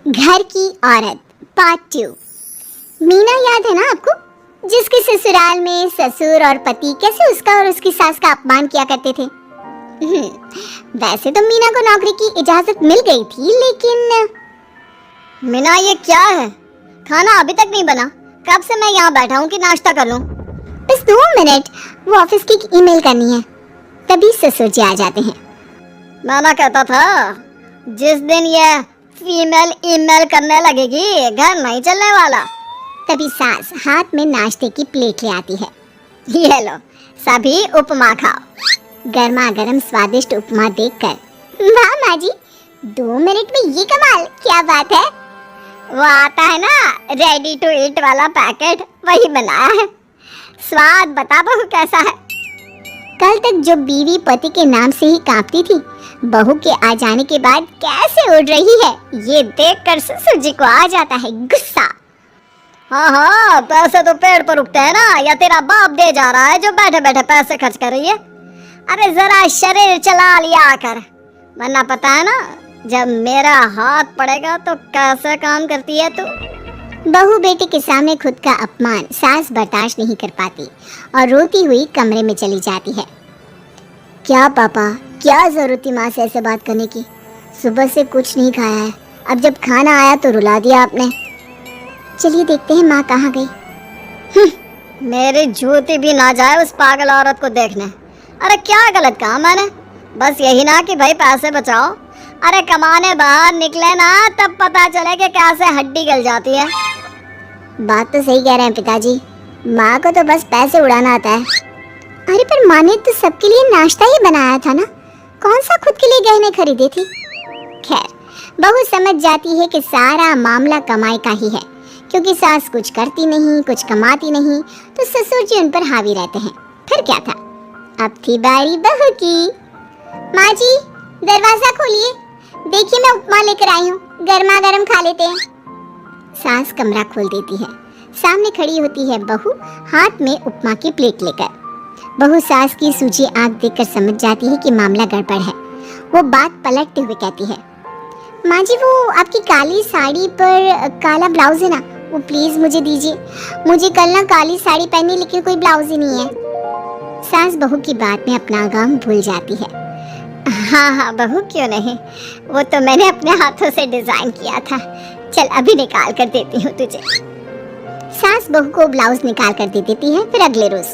घर की औरत पार्ट 2। मीना याद है ना आपको, जिसके ससुराल में ससुर और पति कैसे उसका और उसकी सास का अपमान किया करते थे। वैसे तो मीना को नौकरी की इजाजत मिल गई थी, लेकिन मीना ये क्या है? खाना अभी तक नहीं बना। कब से मैं यहाँ बैठा हूँ कि नाश्ता कर लूँ। बस 2 मिनट, वो ऑफिस की ईमेल करनी है। तभी ससुर जी आ जाते हैं। मैंने कहता था जिस दिन ये फीमेल ईमेल करने लगेगी घर नहीं चलने वाला। तभी सास हाथ में नाश्ते की प्लेट ले आती है। ये लो, सभी उपमा खाओ। गर्मा गर्म स्वादिष्ट उपमा देखकर वाह माँ जी, 2 मिनट में ये कमाल, क्या बात है। वो आता है ना रेडी टू ईट वाला पैकेट, वही बनाया है। स्वाद बता बहू कैसा है। कल तक जो बीवी पति के नाम से ही कांपती थी, बहू के आ जाने के बाद कैसे उड़ रही है, ये देखकर ससुर जी को आ जाता है गुस्सा। हाँ, पैसे तो पेड़ पर उगते हैं ना, या तेरा बाप दे जा रहा है जो बैठे बैठे पैसे खर्च कर रही है। अरे जरा शरीर चला लिया कर, वरना पता है ना जब मेरा हाथ पड़ेगा तो कैसे काम करती है तू। बहू बेटे के सामने खुद का अपमान सास बर्दाश्त नहीं कर पाती और रोती हुई कमरे में चली जाती है। क्या पापा, क्या जरूरत थी माँ से ऐसे बात करने की? सुबह से कुछ नहीं खाया है, अब जब खाना आया तो रुला दिया आपने। चलिए देखते हैं माँ कहाँ गई। मेरी जूती भी ना जाए उस पागल औरत को देखने। अरे क्या गलत कहा मैंने? बस यही ना कि भाई पैसे बचाओ। अरे कमाने बाहर निकले ना तब पता चले कि कैसे हड्डी गल जाती है। बात तो सही कह रहे हैं पिताजी, माँ को तो बस पैसे उड़ाना आता है। अरे पर माँ ने तो सबके लिए नाश्ता ही बनाया था ना, कौन सा खुद के लिए गहने खरीदे थे। खैर, बहू समझ जाती है कि सारा मामला कमाई का ही है, क्योंकि सास कुछ करती नहीं, कुछ कमाती नहीं, तो ससुर जी उन पर हावी रहते हैं। फिर क्या था, अब थी बारी बहू की। माँ जी दरवाजा खोलिए, देखिए मैं उपमा लेकर आई हूँ, गर्मा गर्म खा लेते हैं। सास कमरा खोल देती है। सामने खड़ी होती है बहू, हाथ में उपमा की प्लेट लेकर। बहू सास की सूजी आंख देखकर समझ जाती है कि मामला गड़बड़ है। वो बात पलटते हुए कहती है, माँ जी वो आपकी काली साड़ी पर काला ब्लाउज है ना, वो प्लीज मुझे दीजिए। मुझे कल ना काली साड़ी पहनी, लेकिन कोई ब्लाउज ही नहीं है। सास बहू की बात में अपना गम भूल जाती है। हाँ हाँ बहू, क्यों नहीं, वो तो मैंने अपने हाथों से डिजाइन किया था। चल अभी निकाल कर देती हूँ तुझे। सास बहू को ब्लाउज निकाल कर दे देती है। फिर अगले रोज,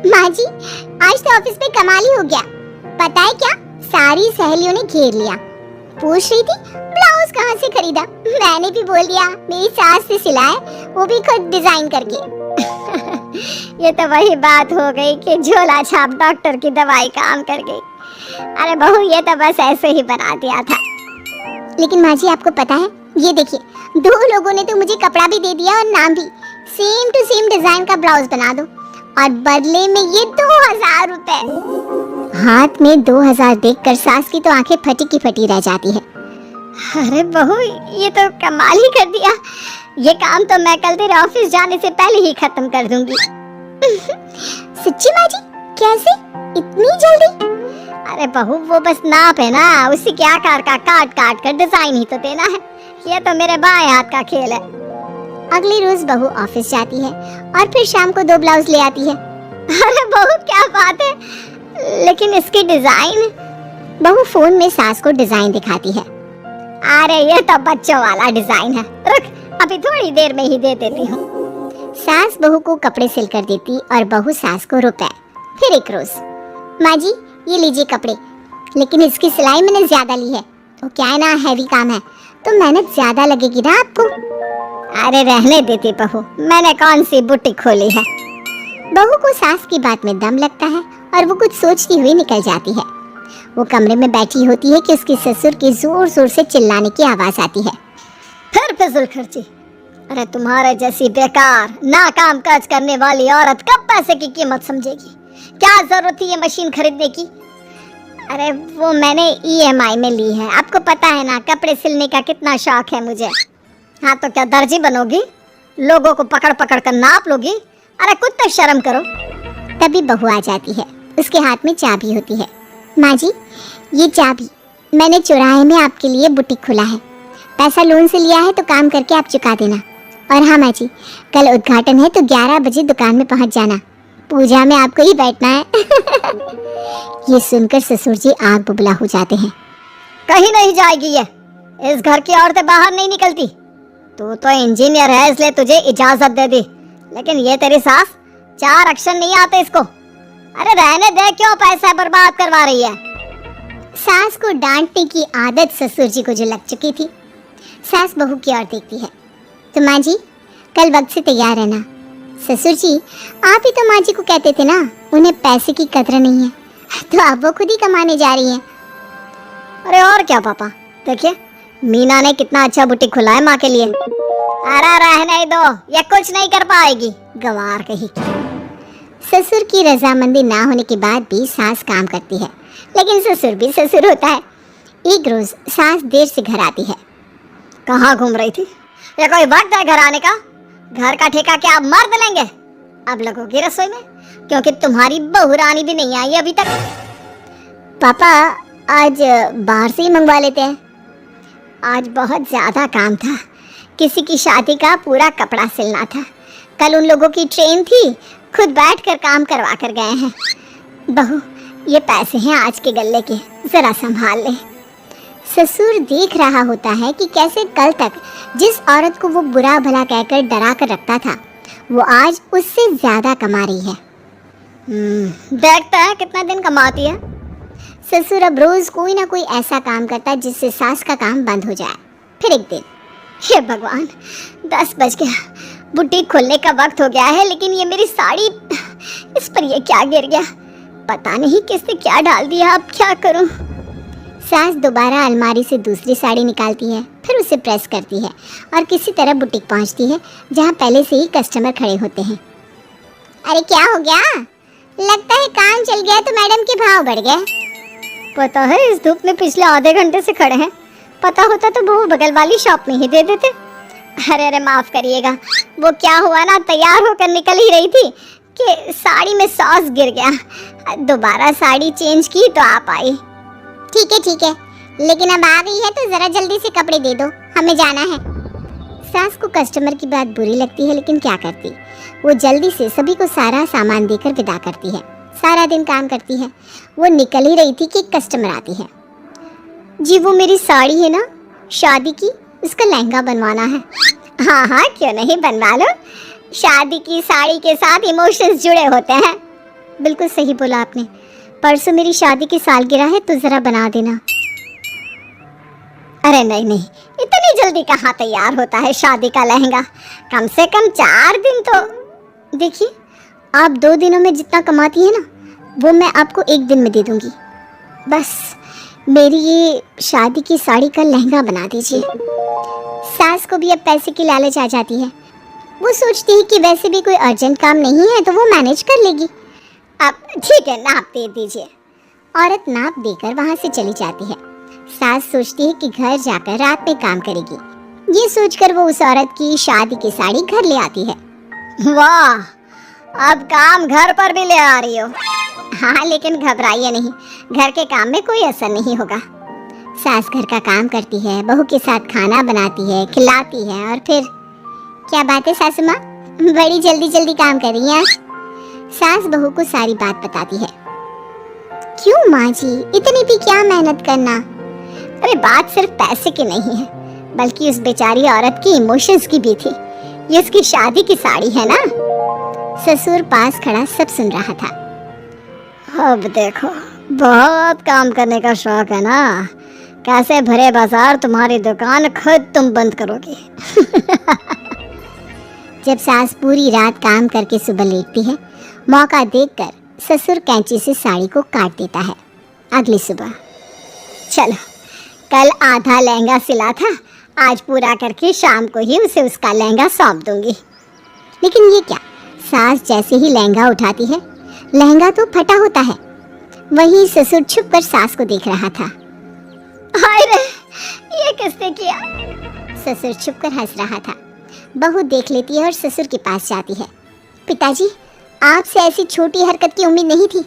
माँ जी आज तो ऑफिस में कमाल ही हो गया। पता है क्या, सारी सहेलियों ने घेर लिया, पूछ रही थी ब्लाउज कहाँ से खरीदा। मैंने भी बोल दिया मेरी सास से सिलाए, वो भी खुद डिजाइन करके। ये तो वही बात हो गई कि झोला छाप डॉक्टर की दवाई काम कर गई। अरे बहू, ये तो बस ऐसे ही बना दिया था। लेकिन माँ जी आपको पता है, ये देखिए 2 लोगों ने तो मुझे कपड़ा भी दे दिया और नाम भी, सेम टू सेम डिजाइन का ब्लाउज बना दो, और बदले में ये 2000 रुपए। हाथ में 2000 देखकर सास की तो आंखें फटी की फटी रह जाती है। अरे बहू, ये तो कमाल ही कर दिया। ये काम तो मैं कल तेरे ऑफिस जाने से पहले ही खत्म कर दूंगी। सच्ची माँ जी, कैसे इतनी जल्दी? अरे बहू, वो बस नाप है ना, उसी के आकार का काट काट कर डिजाइन ही तो देना है। ये तो मेरे बाएं हाथ का खेल है। अगली रोज बहू ऑफिस जाती है और फिर शाम को 2 ब्लाउज ले आती है। अरे बहू क्या बात है, लेकिन इसकी डिजाइन। बहू फोन में सास को डिजाइन दिखाती है। अरे ये तो बच्चों वाला डिजाइन है, रुक अभी थोड़ी देर में ही दे देती हूँ। सास बहू को कपड़े सिल कर देती और बहू सास को रुपए। फिर एक रोज, माँ जी ये लीजिए कपड़े, लेकिन इसकी सिलाई मैंने ज्यादा ली है। तो क्या है ना, हैवी काम है तो मेहनत ज्यादा लगेगी ना आपको। अरे रहने देती बहू, मैंने कौन सी बुटीक खोली है। बहू को सास की बात में दम लगता है और वो कुछ सोचती हुई निकल जाती है। वो कमरे में बैठी होती है कि उसके ससुर की जोर जोर से चिल्लाने की आवाज आती है। फिर फिजूल खर्ची। अरे तुम्हारे जैसी बेकार नाकाम काज करने वाली औरत कब पैसे की कीमत समझेगी। क्या जरूरत थी ये मशीन खरीदने की? अरे वो मैंने EMI में ली है, आपको पता है ना कपड़े सिलने का कितना शौक है मुझे। हाँ तो क्या दर्जी बनोगी, लोगों को पकड़ पकड़ कर नाप लोगी? अरे कुछ तो शर्म करो। तभी बहू आ जाती है, उसके हाथ में चाबी होती है। माँ जी ये चाबी, मैंने चौराहे में आपके लिए बुटीक खोला है, पैसा लोन से लिया है तो काम करके आप चुका देना। और हाँ माँ जी, कल उद्घाटन है तो 11 बजे दुकान में पहुँच जाना, पूजा में आपको ही बैठना है। ये सुनकर ससुर जी आग बुबला हो जाते हैं। कहीं नहीं जाएगी ये, इस घर की औरतें बाहर नहीं निकलती। तू तो इंजीनियर है इसलिए तुझे इजाजत दे दी, लेकिन ये तेरी सास 4 अक्षर नहीं आते इसको। अरे रहने दे, क्यों पैसा बर्बाद करवा रही है। सास को डांटने की आदत ससुर जी को जो लग चुकी थी, सास बहू की ओर देखती है। तो माँ जी कल वक्त से तैयार रहना। ससुर जी आप ही तो माँ जी को कहते थे ना उन्हें पैसे की कदर नहीं है, तो अब वो खुद ही कमाने जा रही हैं। अरे और क्या पापा, देखिए मीना ने कितना अच्छा बुटीक खुला है माँ के लिए। अरे रहने दो, ये कुछ नहीं कर पाएगी, गंवार कहीं। ससुर की रजामंदी ना होने के बाद भी सास काम करती है, लेकिन ससुर भी ससुर होता है। एक रोज सास देर से घर आती है। कहाँ घूम रही थी? ये कोई वक्त है घर आने का? घर का ठेका क्या आप मर्द लेंगे? अब लगोगी रसोई में, क्योंकि तुम्हारी बहू रानी भी नहीं आई अभी तक। पापा आज बाहर से ही मंगवा लेते हैं। आज बहुत ज़्यादा काम था, किसी की शादी का पूरा कपड़ा सिलना था। कल उन लोगों की ट्रेन थी, खुद बैठकर काम करवा कर गए हैं। बहू ये पैसे हैं आज के गल्ले के, ज़रा संभाल ले। ससुर देख रहा होता है कि कैसे कल तक जिस औरत को वो बुरा भला कहकर डरा कर रखता था, वो आज उससे ज़्यादा कमा रही है। देखता है कितना दिन कमाती है। ससुर अब रोज़ कोई ना कोई ऐसा काम करता है जिससे सास का काम बंद हो जाए। फिर एक दिन, हे भगवान 10 बज गया, बुटीक खोलने का वक्त हो गया है, लेकिन ये मेरी साड़ी, इस पर ये क्या गिर गया, पता नहीं किसने क्या डाल दिया, अब क्या करूं। सास दोबारा अलमारी से दूसरी साड़ी निकालती है, फिर उसे प्रेस करती है और किसी तरह बुटीक पहुंचती है जहां पहले से ही कस्टमर खड़े होते हैं। अरे क्या हो गया? लगता है काम चल गया तो मैडम के भाव बढ़ गए। पता है इस धूप में पिछले आधे घंटे से खड़े हैं, पता होता तो बहू बगल वाली शॉप में ही दे देते। अरे अरे माफ करिएगा, वो क्या हुआ ना, तैयार होकर निकल ही रही थी कि साड़ी में सॉस गिर गया। दोबारा साड़ी चेंज की तो आप आई। ठीक है, लेकिन अब आ गई है तो जरा जल्दी से कपड़े दे दो, हमें जाना है। सास को कस्टमर की बात बुरी लगती है, लेकिन क्या करती, वो जल्दी से सभी को सारा सामान देकर विदा करती है। सारा दिन काम करती है। वो निकल ही रही थी कि एक कस्टमर आती है। जी वो मेरी साड़ी है ना शादी की, उसका लहंगा बनवाना है। हाँ क्यों नहीं, बनवा लो। शादी की साड़ी के साथ इमोशंस जुड़े होते हैं। बिल्कुल सही बोला आपने, परसों मेरी शादी की सालगिरह है तो ज़रा बना देना। अरे नहीं, इतनी जल्दी कहाँ तैयार होता है शादी का लहंगा, कम से कम 4 दिन तो। देखिए आप 2 दिनों में जितना कमाती है ना, वो मैं आपको 1 दिन में दे दूंगी। बस मेरी ये शादी की साड़ी का लहंगा बना दीजिए। सास को भी अब पैसे की लालच आ जाती है। वो सोचती है कि वैसे भी कोई अर्जेंट काम नहीं है तो वो मैनेज कर लेगी। अब ठीक है, नाप दे दीजिए। औरत नाप देकर वहाँ से चली जाती है। सास सोचती है कि घर जाकर रात में काम करेगी। ये सोचकर वो उस औरत की शादी की साड़ी घर ले आती है। वाह, अब काम घर पर भी ले आ रही हो। हाँ लेकिन घबराइए नहीं, घर के काम में कोई असर नहीं होगा। सास घर का काम करती है, बहू के साथ खाना बनाती है, खिलाती है, और फिर क्या बात है सासू माँ, बड़ी जल्दी जल्दी काम कर रही हैं। सास बहू को सारी बात बताती है। क्यों माँ जी, इतनी भी क्या मेहनत करना। अरे बात सिर्फ पैसे की नहीं है, बल्कि उस बेचारी औरत की इमोशंस की भी थी। ये उसकी शादी की साड़ी है ना। ससुर पास खड़ा सब सुन रहा था। अब देखो, बहुत काम करने का शौक है ना, कैसे भरे बाजार तुम्हारी दुकान खुद तुम बंद करोगी। जब सास पूरी रात काम करके सुबह लेटती है, मौका देखकर ससुर कैंची से साड़ी को काट देता है। अगली सुबह, चलो कल आधा लहंगा सिला था, आज पूरा करके शाम को ही उसे उसका लहंगा सौंप दूंगी। लेकिन ये क्या, सास जैसे ही लहंगा उठाती है, लहंगा तो फटा होता है। वहीं ससुर छुप कर सास को देख रहा था। हाय रे, ये किसने किया? ससुर छुप कर हंस रहा था। बहू देख लेती है और ससुर के पास जाती है। पिताजी, आपसे ऐसी छोटी हरकत की उम्मीद नहीं थी।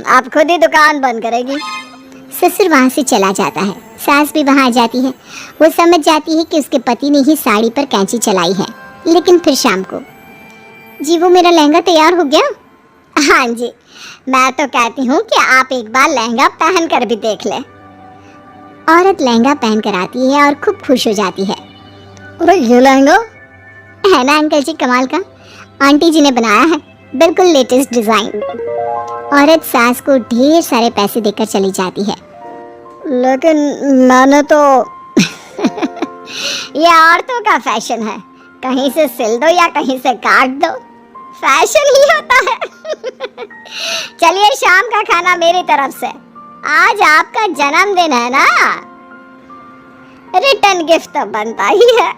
आप खुद ही दुकान बंद करेगी। ससुर वहाँ से चला जाता है। सास भी वहाँ आ जाती है। वो समझ जाती है कि उसके पति ने ही साड़ी पर कैंची चलाई है। लेकिन फिर शाम को, जी वो मेरा लहंगा तैयार हो गया? हाँ जी, मैं तो कहती हूँ कि आप एक बार लहंगा पहन कर भी देख लें। औरत लहंगा पहन कर आती है और खूब खुश हो जाती है। अरे ये लहंगा है ना अंकल जी कमाल का, आंटी जी ने बनाया है, बिल्कुल लेटेस्ट डिजाइन। औरत सास को ढेर सारे पैसे देकर चली जाती है। लेकिन मैंने तो ये औरतों का फैशन है, कहीं से सिल दो या कहीं से काट दो, फैशन ही होता है। चलिए शाम का खाना मेरी तरफ से, आज आपका जन्मदिन है ना, रिटर्न गिफ्ट तो बनता ही है।